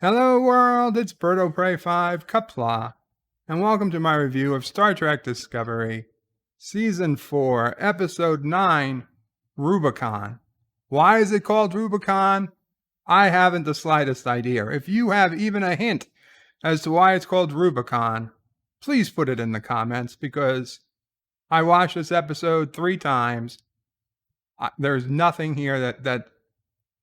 Hello world, it's Birdo Prey 5 Qapla, and welcome to my review of Star Trek Discovery, Season 4, Episode 9, Rubicon. Why is it called Rubicon? I haven't the slightest idea. If you have even a hint as to why it's called Rubicon, please put it in the comments, because I watched this episode 3 times. There's nothing here that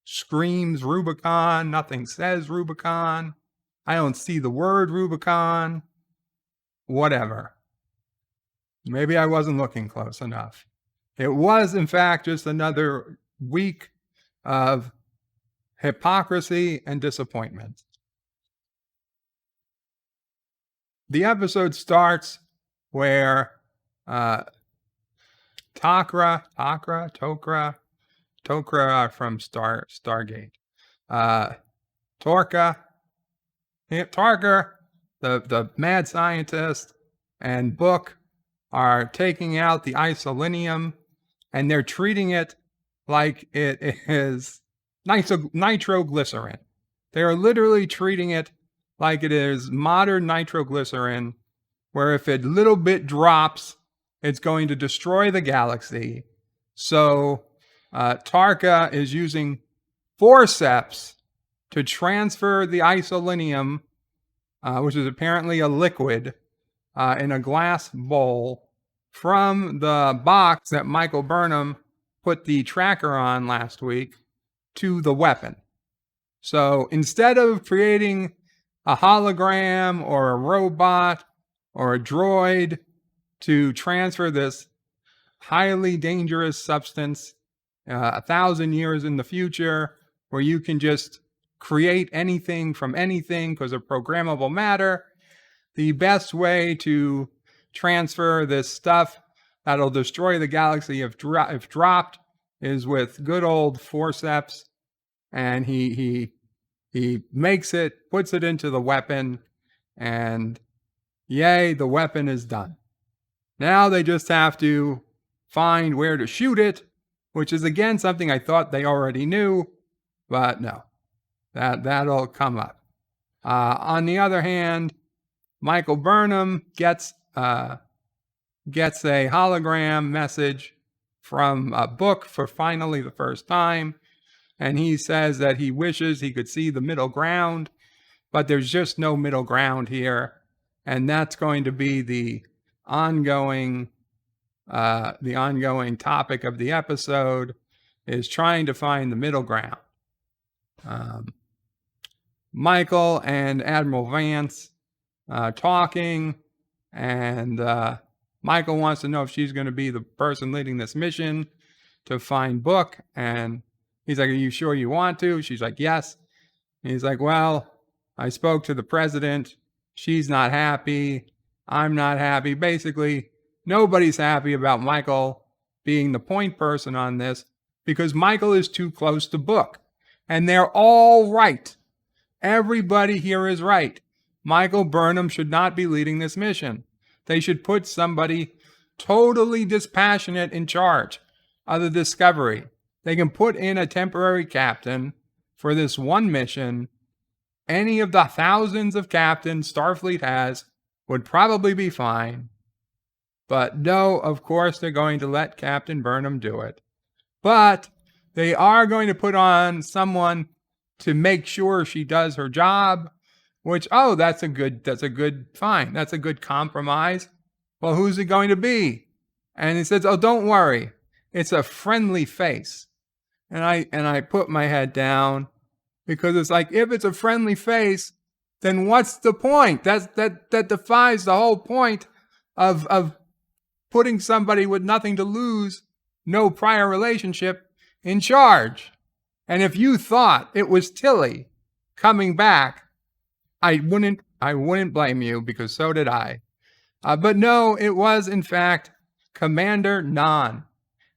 screams Rubicon. Nothing says Rubicon. I don't see the word Rubicon. Whatever. Maybe I wasn't looking close enough. It was, in fact, just another week of hypocrisy and disappointment. The episode starts where Tokra from Stargate. Torkas, the mad scientist, and Book are taking out the isolinium, and they're treating it like it is nitroglycerin. They are literally treating it like it is modern nitroglycerin, where if a little bit drops, it's going to destroy the galaxy. So Tarka is using forceps to transfer the isolinium, which is apparently a liquid, in a glass bowl from the box that Michael Burnham put the tracker on last week to the weapon. So instead of creating a hologram or a robot or a droid to transfer this highly dangerous substance 1,000 years in the future, where you can just create anything from anything because of programmable matter, the best way to transfer this stuff that'll destroy the galaxy if dropped is with good old forceps. And he makes it, puts it into the weapon, and yay, the weapon is done. Now they just have to find where to shoot it, which is again something I thought they already knew, but no, that'll come up. On the other hand, Michael Burnham gets a hologram message from a Book for finally the first time, and he says that he wishes he could see the middle ground, but there's just no middle ground here, and that's going to be the ongoing topic of the episode, is trying to find the middle ground. Michael and Admiral Vance talking, and Michael wants to know if she's going to be the person leading this mission to find Book, and he's like, "Are you sure you want to?" She's like, "Yes." And he's like, "Well, I spoke to the president. She's not happy. I'm not happy." Basically, nobody's happy about Michael being the point person on this, because Michael is too close to Book. And they're all right. Everybody here is right. Michael Burnham should not be leading this mission. They should put somebody totally dispassionate in charge of the Discovery. They can put in a temporary captain for this one mission. Any of the thousands of captains Starfleet has would probably be fine. But no, of course, they're going to let Captain Burnham do it. But they are going to put on someone to make sure she does her job, which, that's a good compromise. Well, who's it going to be? And he says, don't worry, it's a friendly face. And I put my head down, because it's like, if it's a friendly face, then what's the point? That defies the whole point of putting somebody with nothing to lose, no prior relationship, in charge. And if you thought it was Tilly coming back, I wouldn't blame you, because so did I. But no, it was in fact Commander Nan.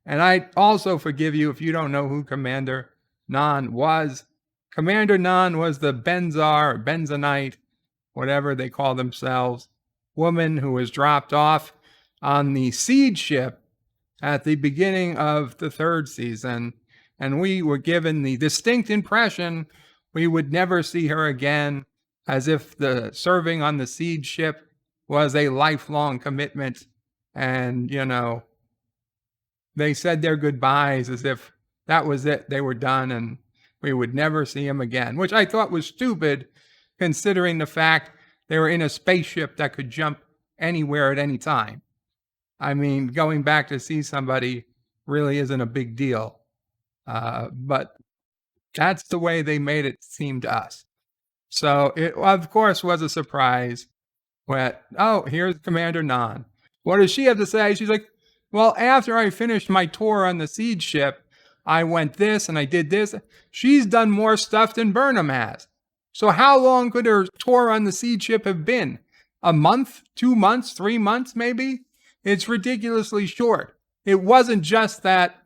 And I also forgive you if you don't know who Commander Nan was. Commander Nan was the Benzar or Benzonite, whatever they call themselves, woman who was dropped off on the Seed ship at the beginning of the 3rd season. And we were given the distinct impression We would never see her again, as if the serving on the siege ship was a lifelong commitment. And, they said their goodbyes as if that was it. They were done and we would never see him again, which I thought was stupid considering the fact they were in a spaceship that could jump anywhere at any time. I mean, going back to see somebody really isn't a big deal. But that's the way they made it seem to us. So it, of course, was a surprise when, oh, here's Commander Nan. What does she have to say? She's like, well, after I finished my tour on the siege ship, I went this and I did this. She's done more stuff than Burnham has. So how long could her tour on the siege ship have been? A month, 2 months, 3 months, maybe? It's ridiculously short. It wasn't just that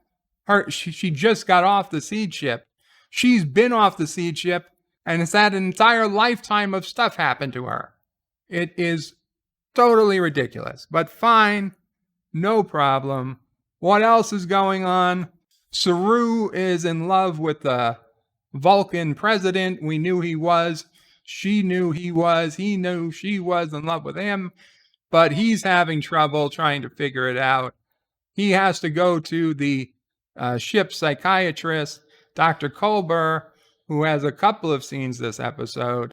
she just got off the siege ship. She's been off the siege ship and has had an entire lifetime of stuff happen to her. It is totally ridiculous, but fine, no problem. What else is going on? Saru is in love with the Vulcan president. We knew he was. She knew he was. He knew she was in love with him, but he's having trouble trying to figure it out. He has to go to the ship psychiatrist, Dr. Culber, who has a couple of scenes this episode.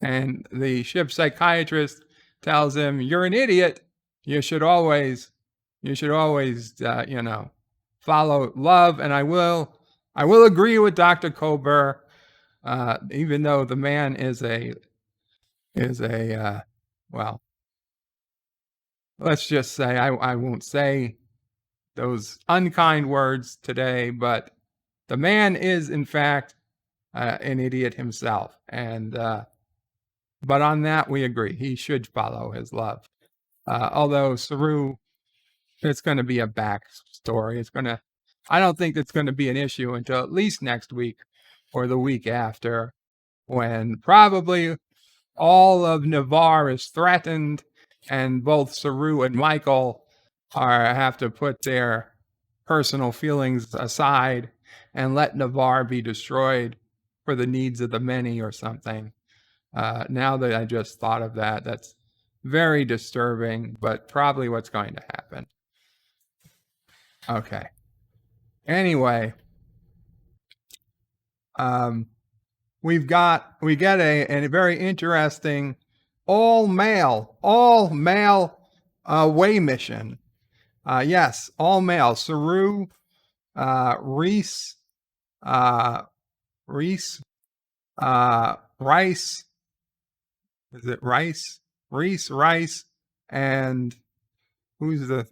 And the ship psychiatrist tells him, "You're an idiot. You should always, follow love." And I will agree with Dr. Culber, even though the man is a well, let's just say I won't say those unkind words today, but the man is in fact an idiot himself, and but on that we agree. He should follow his love. Although Saru, it's going to be a backstory. I don't think it's going to be an issue until at least next week or the week after, when probably all of Navarre is threatened, and both Saru and Michael have to put their personal feelings aside and let Navarre be destroyed for the needs of the many or something. Now that I just thought of that, that's very disturbing, but probably what's going to happen. Okay. Anyway, we get a very interesting all male away mission. Yes, all male. Saru, Reese, Rice. Is it Rice? Reese, Rice, and who's the?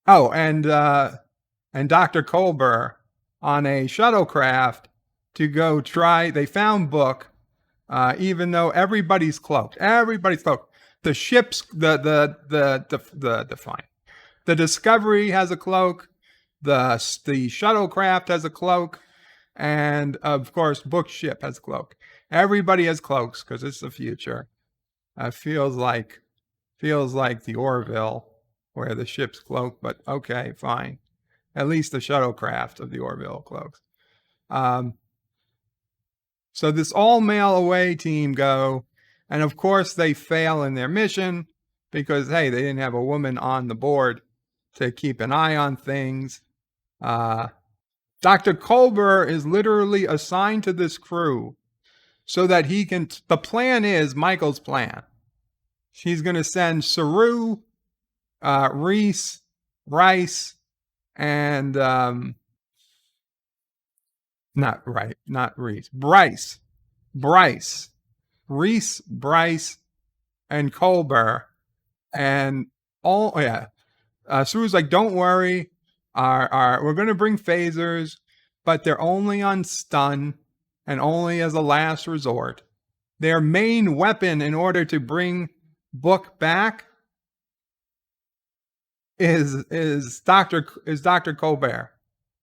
Oh, and Dr. Culber on a shuttlecraft to go try. They found Book, even though everybody's cloaked. The ship's fine. The Discovery has a cloak. The shuttlecraft has a cloak, and of course, Book's ship has a cloak. Everybody has cloaks because it's the future. Feels like the Orville where the ship's cloaked, but okay, fine. At least the shuttlecraft of the Orville cloaks. So this all-male away team go, and of course they fail in their mission because, hey, they didn't have a woman on the board to keep an eye on things. Dr. Culber is literally assigned to this crew so that he can, the plan is Michael's plan. She's going to send Saru, Reese, Rice, and Bryce, Reese, Bryce, and Culber, and all. Yeah, Saru's like, don't worry, we're going to bring phasers, but they're only on stun and only as a last resort. Their main weapon in order to bring Book back is Dr. Colbert.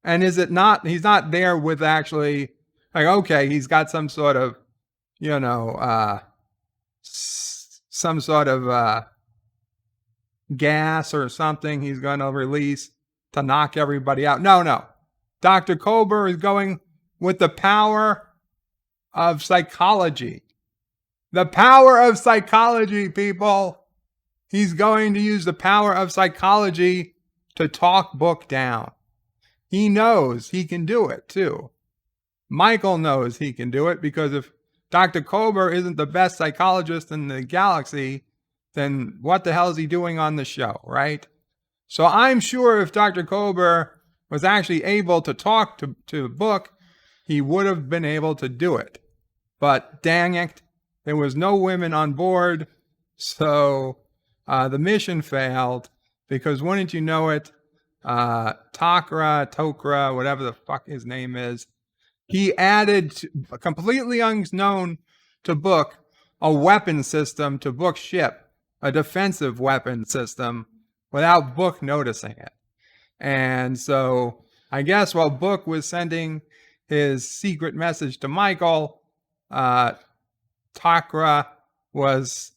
And is it not, he's not there with actually, like, okay, he's got some sort of, some sort of gas or something he's going to release to knock everybody out. No. Dr. Colbert is going with the power of psychology. The power of psychology, people. He's going to use the power of psychology to talk Book down. He knows he can do it, too. Michael knows he can do it, because if Dr. Kober isn't the best psychologist in the galaxy, then what the hell is he doing on the show, right? So I'm sure if Dr. Kober was actually able to talk to Book, he would have been able to do it. But dang it, there was no women on board, so the mission failed, because wouldn't you know it, Tokra, whatever the fuck his name is, he added, completely unknown to Book, a weapon system to Book's ship, a defensive weapon system, without Book noticing it. And so I guess while Book was sending his secret message to Michael, Tokra was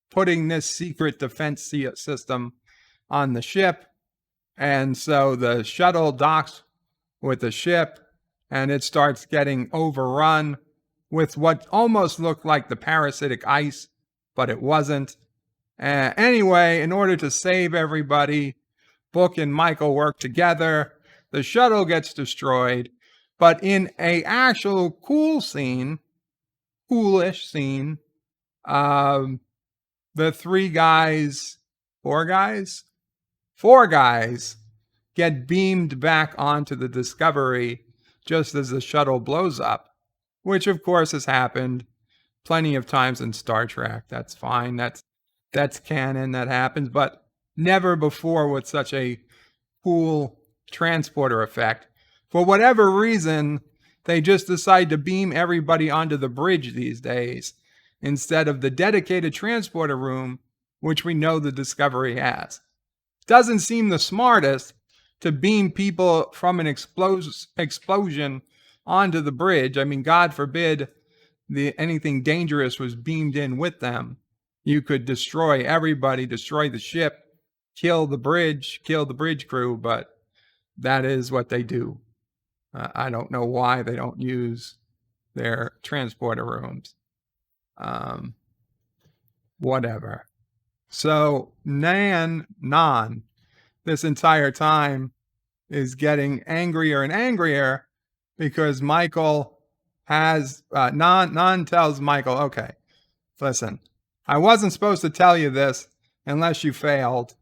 putting this secret defense system on the ship. And so the shuttle docks with the ship, and it starts getting overrun with what almost looked like the parasitic ice, but it wasn't. Anyway, in order to save everybody, Book and Michael work together. The shuttle gets destroyed, but in a actual coolish scene, the four guys get beamed back onto the Discovery just as the shuttle blows up, which of course has happened plenty of times in Star Trek. That's fine. That's canon. That happens, but never before with such a cool transporter effect. For whatever reason, they just decide to beam everybody onto the bridge these days instead of the dedicated transporter room, which we know the Discovery has. Doesn't seem the smartest to beam people from an explosion onto the bridge. I mean, God forbid anything dangerous was beamed in with them. You could destroy everybody, destroy the ship, kill the bridge crew, but that is what they do. I don't know why they don't use their transporter rooms. Whatever. So Nan, this entire time, is getting angrier and angrier because Michael has Nan tells Michael, okay, listen, I wasn't supposed to tell you this unless you failed,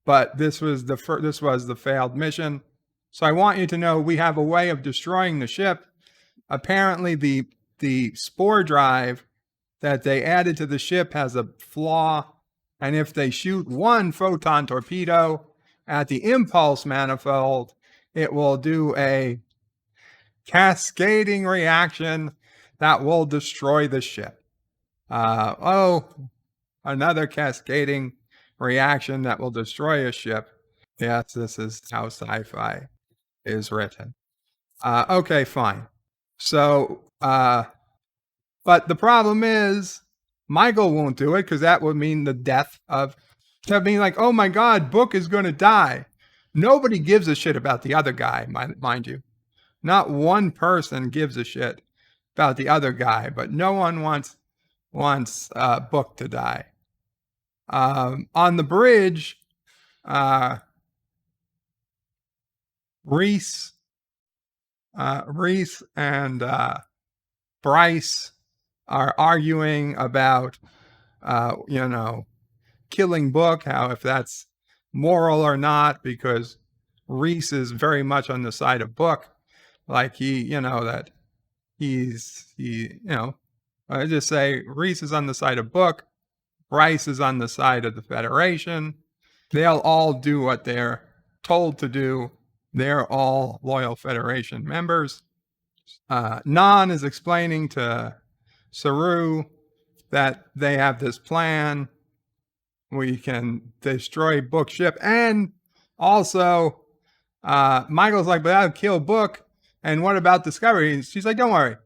but this was the failed mission. So I want you to know we have a way of destroying the ship. Apparently the spore drive that they added to the ship has a flaw, and if they shoot one photon torpedo at the impulse manifold, it will do a cascading reaction that will destroy the ship. Another cascading reaction that will destroy a ship. Yes, this is how sci-fi is written. Okay, fine. So, but the problem is, Michael won't do it because that would mean the death of, that being like, oh my God, Book is going to die. Nobody gives a shit about the other guy, mind you. Not one person gives a shit about the other guy, but no one wants Book to die. On the bridge, Reese and Bryce are arguing about, killing Book, how if that's moral or not, because Reese is very much on the side of Book. Like I just say Reese is on the side of Book. Bryce is on the side of the Federation. They'll all do what they're told to do. They're all loyal Federation members. Nan is explaining to Saru that they have this plan. We can destroy Book's ship. And also, Michael's like, but that'll kill Book. And what about Discovery? And she's like, don't worry.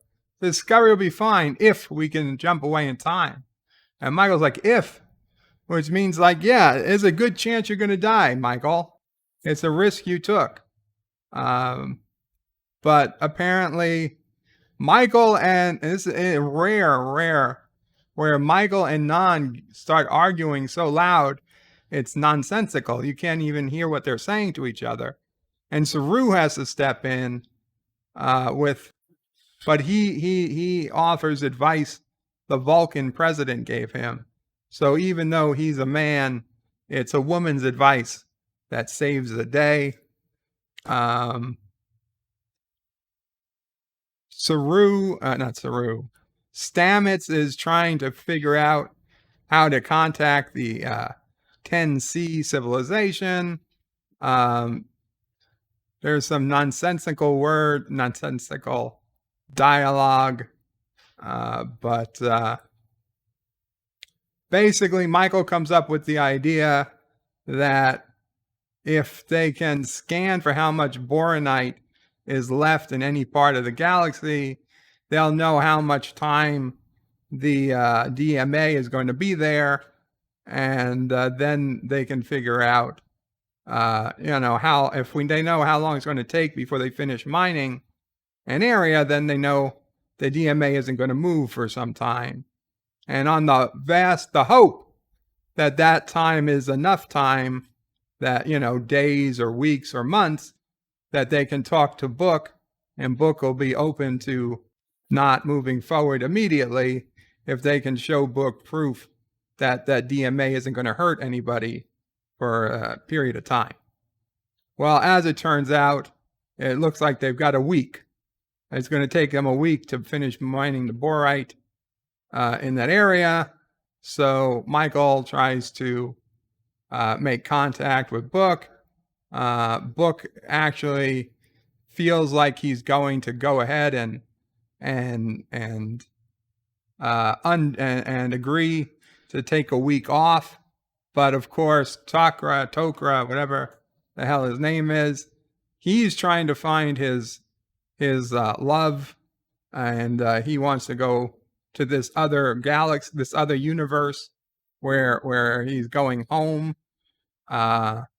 Discovery will be fine if we can jump away in time. And Michael's like, if, which means like, yeah, there's a good chance you're going to die, Michael. It's a risk you took. But apparently, Michael and this is rare, where Michael and Nan start arguing so loud, it's nonsensical. You can't even hear what they're saying to each other. And Saru has to step in with, but he offers advice the Vulcan president gave him. So even though he's a man, it's a woman's advice that saves the day. Stammets is trying to figure out how to contact the 10C civilization. There's some nonsensical dialogue, but basically Michael comes up with the idea that if they can scan for how much boronite is left in any part of the galaxy, they'll know how much time the DMA is going to be there, and then they can figure out, how they know how long it's going to take before they finish mining an area, then they know the DMA isn't going to move for some time. And on the hope that time is enough time, that, days or weeks or months, that they can talk to Book, and Book will be open to not moving forward immediately if they can show Book proof that DMA isn't going to hurt anybody for a period of time. Well, as it turns out, it looks like they've got a week. It's going to take them a week to finish mining the borite in that area. So Michael tries to make contact with Book. Book actually feels like he's going to go ahead and agree to take a week off, but of course Tokra, whatever the hell his name is, he's trying to find his love, and he wants to go to this other galaxy, this other universe where he's going home. But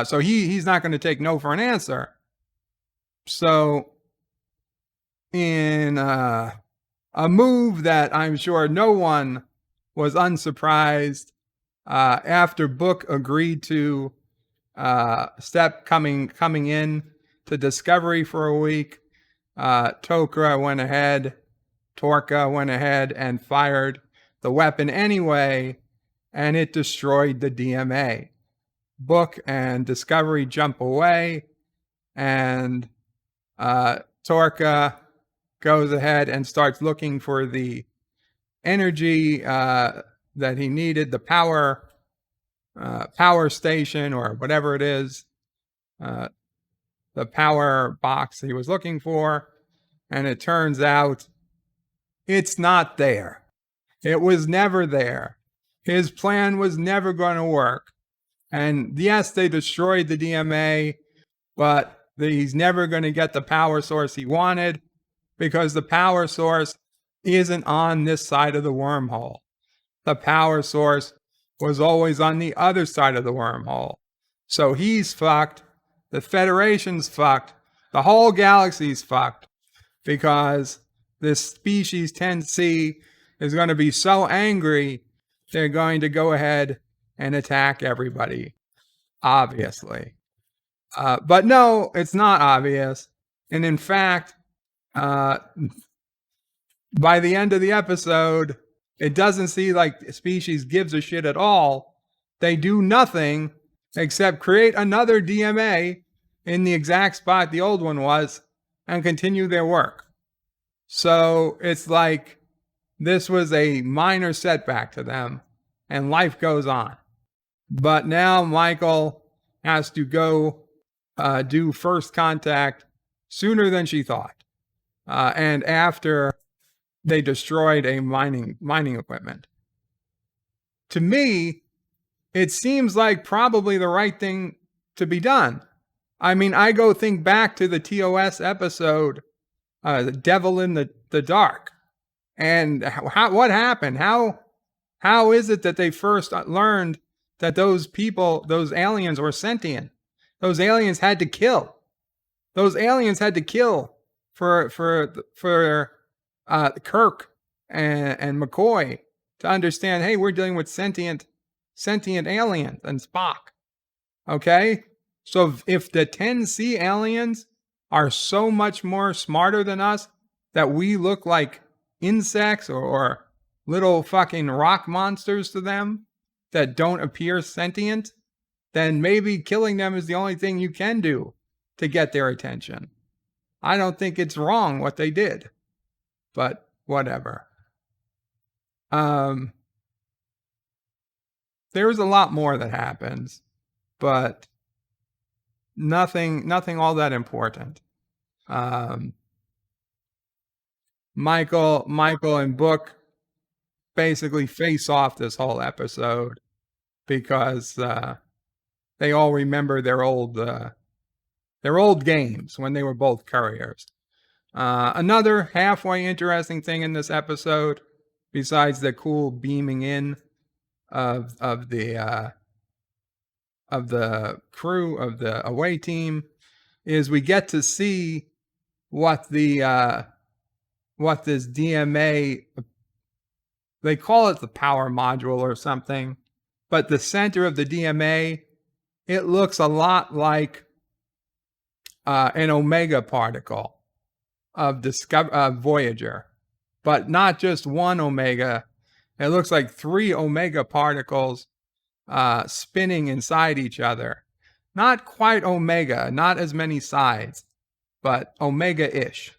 so he's not going to take no for an answer. So in a move that I'm sure no one was unsurprised, after Book agreed to coming in to Discovery for a week, Torka went ahead and fired the weapon anyway, and it destroyed the DMA. Book and Discovery jump away, and Torka goes ahead and starts looking for the energy that he needed, the power station or whatever it is, the power box he was looking for, and it turns out it's not there. It was never there. His plan was never going to work. And yes, they destroyed the DMA, but he's never going to get the power source he wanted, because the power source isn't on this side of the wormhole. The power source was always on the other side of the wormhole. So he's fucked. The Federation's fucked. The whole galaxy's fucked, because this species 10C is going to be so angry, they're going to go ahead and attack everybody, obviously. But no, it's not obvious. And in fact, by the end of the episode, it doesn't seem like the species gives a shit at all. They do nothing except create another DMA in the exact spot the old one was and continue their work. So it's like this was a minor setback to them, and life goes on. But now Michael has to go do first contact sooner than she thought, and after they destroyed a mining equipment. To me, it seems like probably the right thing to be done. I mean, I go think back to the TOS episode, The Devil in the Dark, and what happened? How is it that they first learned that those aliens were sentient? Those aliens had to kill. Those aliens had to kill for Kirk and McCoy to understand, hey, we're dealing with sentient aliens and Spock. Okay? So if the 10C aliens are so much more smarter than us that we look like insects or little fucking rock monsters to them that don't appear sentient, then maybe killing them is the only thing you can do to get their attention. I don't think it's wrong what they did, but whatever. There's a lot more that happens, but nothing all that important. Michael and Book basically face off this whole episode because they all remember their old games when they were both couriers. Another halfway interesting thing in this episode, besides the cool beaming in of the crew of the away team, is we get to see what this DMA, they call it the power module or something, but the center of the DMA, it looks a lot like an Omega particle of Voyager, but not just one Omega. It looks like 3 Omega particles spinning inside each other. Not quite Omega, not as many sides, but Omega-ish.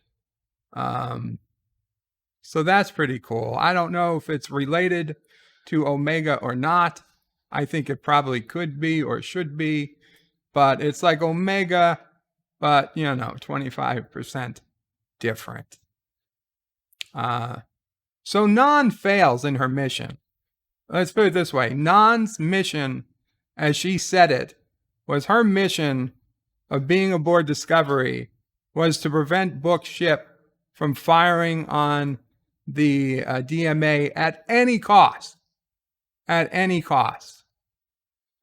So that's pretty cool. I don't know if it's related to Omega or not. I think it probably could be or should be, but it's like Omega, but 25% different. So Non fails in her mission. Let's put it this way. Non's mission, as she said it, was her mission of being aboard Discovery was to prevent Book's ship from firing on the DMA at any cost. At any cost.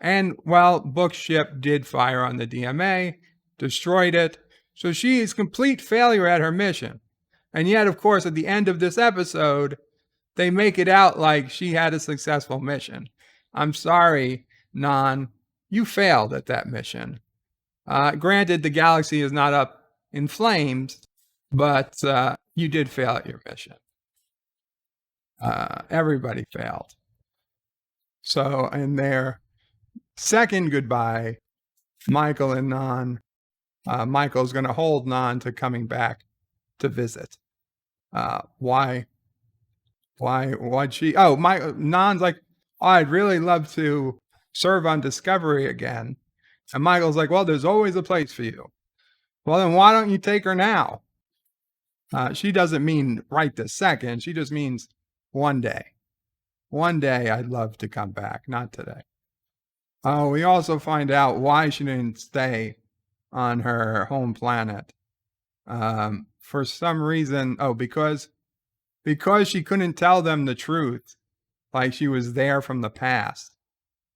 And, well, Book's ship did fire on the DMA, destroyed it, so she is complete failure at her mission. And yet, of course, at the end of this episode, they make it out like she had a successful mission. I'm sorry, Non, you failed at that mission. Granted, the galaxy is not up in flames, but you did fail at your mission. Everybody failed. So in their second goodbye, Michael and Non, Michael's going to hold Non to coming back to visit. Why'd she? Oh, Non's like, I'd really love to serve on Discovery again. And Michael's like, well, there's always a place for you. Well, then why don't you take her now? She doesn't mean right this second. She just means one day. One day I'd love to come back, not today. We also find out why she didn't stay on her home planet. For some reason, because she couldn't tell them the truth, like she was there from the past.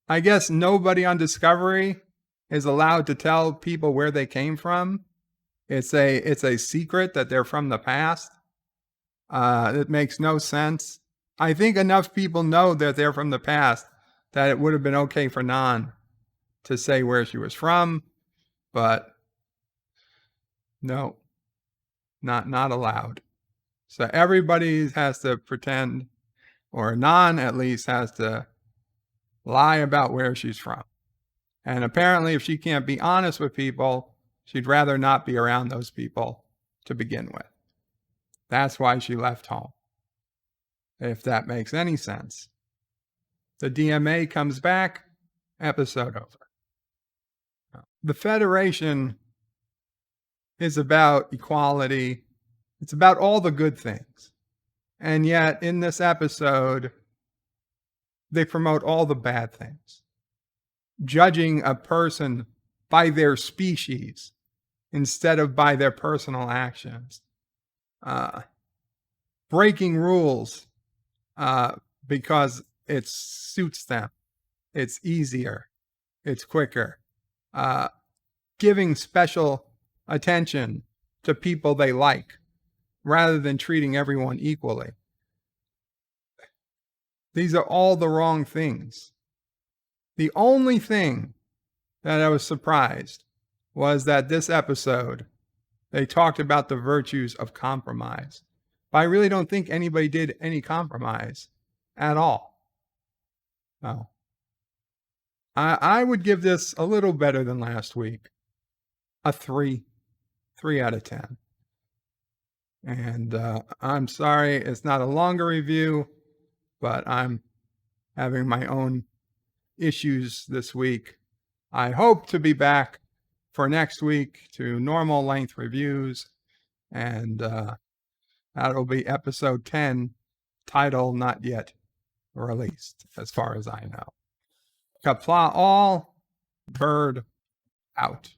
I guess nobody on Discovery is allowed to tell people where they came from. It's a secret that they're from the past. It makes no sense. I think enough people know that they're from the past that it would have been okay for Non to say where she was from, but no, not allowed. So everybody has to pretend, or Non at least has to lie about where she's from. And apparently if she can't be honest with people, she'd rather not be around those people to begin with. That's why she left home. If that makes any sense. The DMA comes back, episode over. The Federation is about equality. It's about all the good things. And yet, in this episode, they promote all the bad things. Judging a person by their species instead of by their personal actions. Breaking rules because it suits them. It's easier. It's quicker. Giving special attention to people they like rather than treating everyone equally. These are all the wrong things. The only thing that I was surprised was that this episode, they talked about the virtues of compromise. But I really don't think anybody did any compromise at all. No. I would give this a little better than last week. A 3 out of 10. And I'm sorry it's not a longer review, but I'm having my own issues this week. I hope to be back for next week to normal length reviews, and that'll be episode 10, title not yet released, as far as I know. Qapla all, bird out.